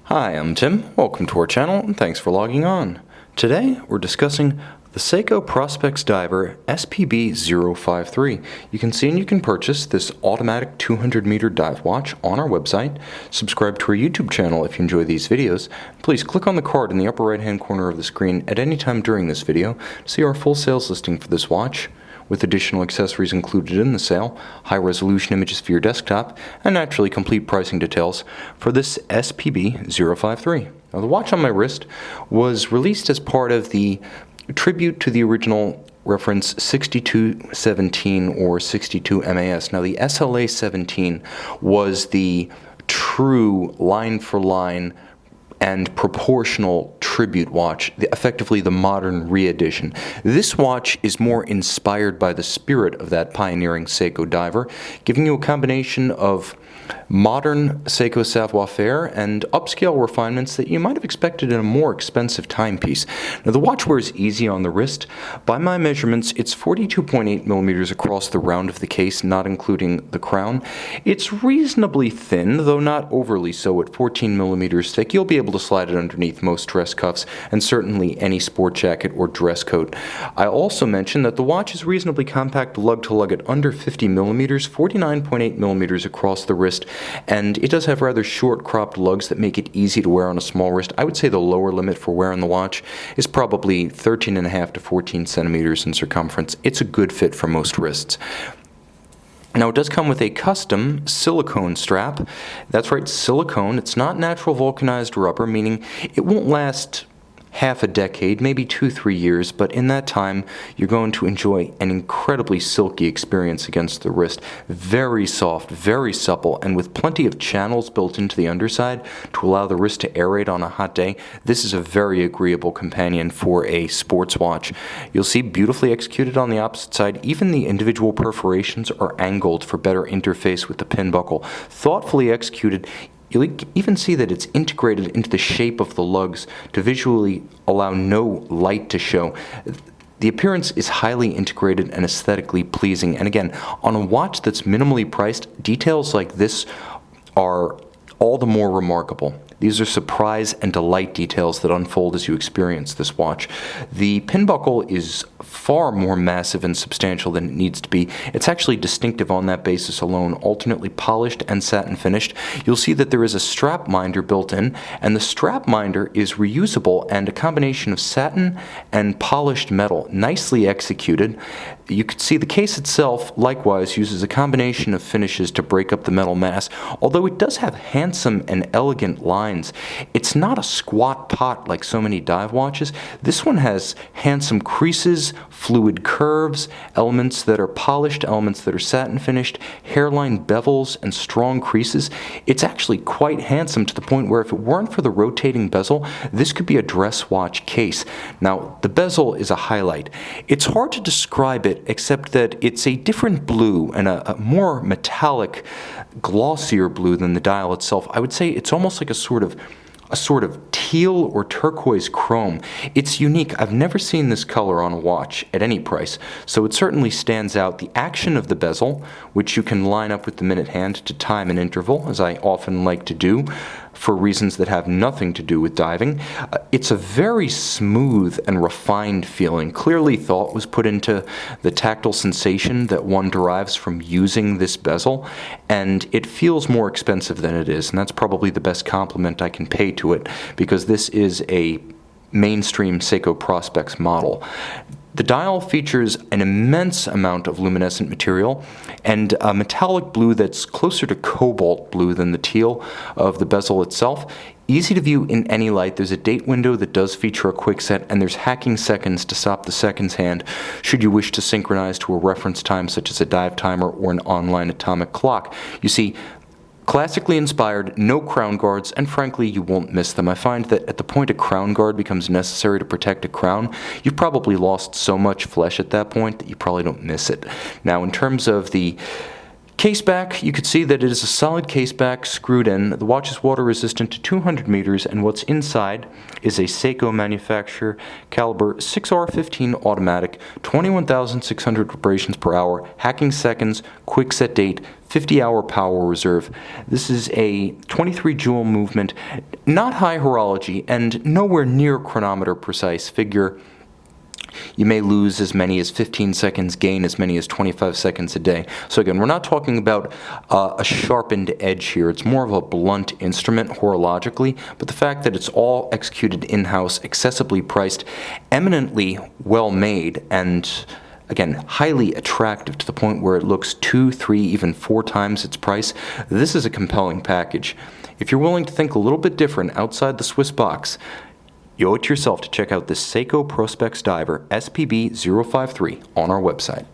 Hi, I'm Tim. Welcome to our channel and thanks for logging on. Today we're discussing the Seiko Prospex Diver SPB053. You can see and you can purchase this automatic 200-meter dive watch on our website. Subscribe to our YouTube channel if you enjoy these videos. Please click on the card in the upper right hand corner of the screen at any time during this video to see our full sales listing for this watch, with additional accessories included in the sale, high-resolution images for your desktop, and naturally complete pricing details for this SPB053. Now, the watch on my wrist was released as part of the tribute to the original reference 6217 or 62 MAS. Now, the SLA 17 was the true line-for-line and proportional tribute watch, effectively the modern re-edition. This watch is more inspired by the spirit of that pioneering Seiko diver, giving you a combination of modern Seiko savoir-faire and upscale refinements that you might have expected in a more expensive timepiece. Now, the watch wears easy on the wrist. By my measurements, it's 42.8 millimeters across the round of the case, not including the crown. It's reasonably thin, though not overly so, at 14 millimeters thick. You'll be able to slide it underneath most dress cuffs and certainly any sport jacket or dress coat. I also mentioned that the watch is reasonably compact lug to lug at under 50 millimeters, 49.8 millimeters across the wrist, and it does have rather short cropped lugs that make it easy to wear on a small wrist. I would say the lower limit for wearing the watch is probably 13.5 to 14 centimeters in circumference. It's a good fit for most wrists. Now, it does come with a custom silicone strap. That's right, silicone. It's not natural vulcanized rubber, meaning it won't last half a decade, maybe 2-3 years, but in that time you're going to enjoy an incredibly silky experience against the wrist. Very soft, very supple, and with plenty of channels built into the underside to allow the wrist to aerate on a hot day. This is a very agreeable companion for a sports watch. You'll see beautifully executed on the opposite side. Even the individual perforations are angled for better interface with the pin buckle. Thoughtfully executed. You'll even see that it's integrated into the shape of the lugs to visually allow no light to show. The appearance is highly integrated and aesthetically pleasing. And again, on a watch that's minimally priced, details like this are all the more remarkable. These are surprise and delight details that unfold as you experience this watch. The pin buckle is far more massive and substantial than it needs to be. It's actually distinctive on that basis alone, alternately polished and satin finished. You'll see that there is a strap minder built in, and the strap minder is reusable and a combination of satin and polished metal, nicely executed. You can see the case itself likewise uses a combination of finishes to break up the metal mass, although it does have handsome and elegant lines. It's not a squat pot like so many dive watches. This one has handsome creases, fluid curves, elements that are polished, elements that are satin finished, hairline bevels, and strong creases. It's actually quite handsome to the point where if it weren't for the rotating bezel, this could be a dress watch case. Now, the bezel is a highlight. It's hard to describe it except that it's a different blue and a more metallic, glossier blue than the dial itself. I would say it's almost like a sort of teal or turquoise chrome. It's unique. I've never seen this color on a watch at any price, so it certainly stands out. The action of the bezel, which you can line up with the minute hand to time an interval, as I often like to do, for reasons that have nothing to do with diving. It's a very smooth and refined feeling. Clearly thought was put into the tactile sensation that one derives from using this bezel, and it feels more expensive than it is, and that's probably the best compliment I can pay to it, because this is a mainstream Seiko Prospex model. The dial features an immense amount of luminescent material and a metallic blue that's closer to cobalt blue than the teal of the bezel itself. Easy to view in any light. There's a date window that does feature a quick set, and there's hacking seconds to stop the seconds hand should you wish to synchronize to a reference time such as a dive timer or an online atomic clock. You see, classically inspired, no crown guards, and frankly, you won't miss them. I find that at the point a crown guard becomes necessary to protect a crown, you've probably lost so much flesh at that point that you probably don't miss it. Now, in terms of the Case back, you could see that it is a solid case back screwed in. The watch is water resistant to 200 meters, and what's inside is a Seiko manufacturer caliber 6R15 automatic, 21,600 vibrations per hour, hacking seconds, quick set date, 50-hour power reserve. This is a 23 joule movement, not high horology, and nowhere near chronometer precise. Figure you may lose as many as 15 seconds, gain as many as 25 seconds a day. So again, we're not talking about a sharpened edge here. It's more of a blunt instrument horologically, but the fact that it's all executed in-house, accessibly priced, eminently well made, and again, highly attractive to the point where it looks 2, 3, even 4 times its price. This is a compelling package. If you're willing to think a little bit different outside the Swiss box, you owe it to yourself to check out this Seiko Prospex Diver SPB053 on our website.